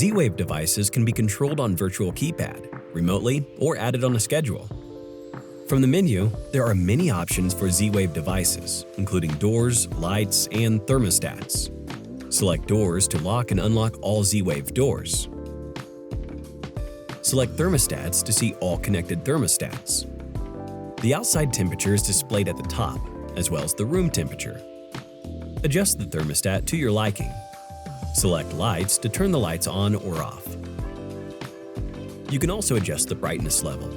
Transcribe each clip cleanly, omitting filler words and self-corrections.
Z-Wave devices can be controlled on virtual keypad, remotely, or added on a schedule. From the menu, there are many options for Z-Wave devices, including doors, lights, and thermostats. Select Doors to lock and unlock all Z-Wave doors. Select Thermostats to see all connected thermostats. The outside temperature is displayed at the top, as well as the room temperature. Adjust the thermostat to your liking. Select Lights to turn the lights on or off. You can also adjust the brightness level.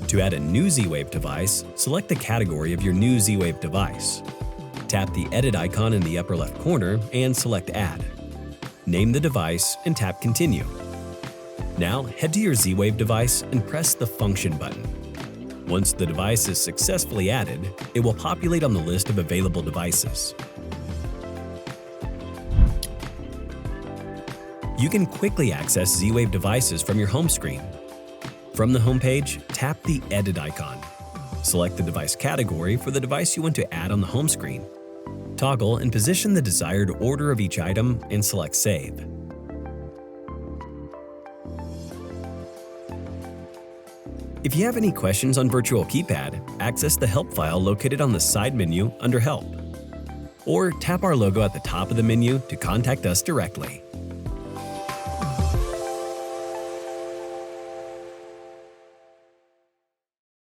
To add a new Z-Wave device, select the category of your new Z-Wave device. Tap the Edit icon in the upper left corner and select Add. Name the device and tap Continue. Now head to your Z-Wave device and press the Function button. Once the device is successfully added, it will populate on the list of available devices. You can quickly access Z-Wave devices from your home screen. From the home page, tap the Edit icon. Select the device category for the device you want to add on the home screen. Toggle and position the desired order of each item and select Save. If you have any questions on Virtual Keypad, access the Help file located on the side menu under Help. Or tap our logo at the top of the menu to contact us directly.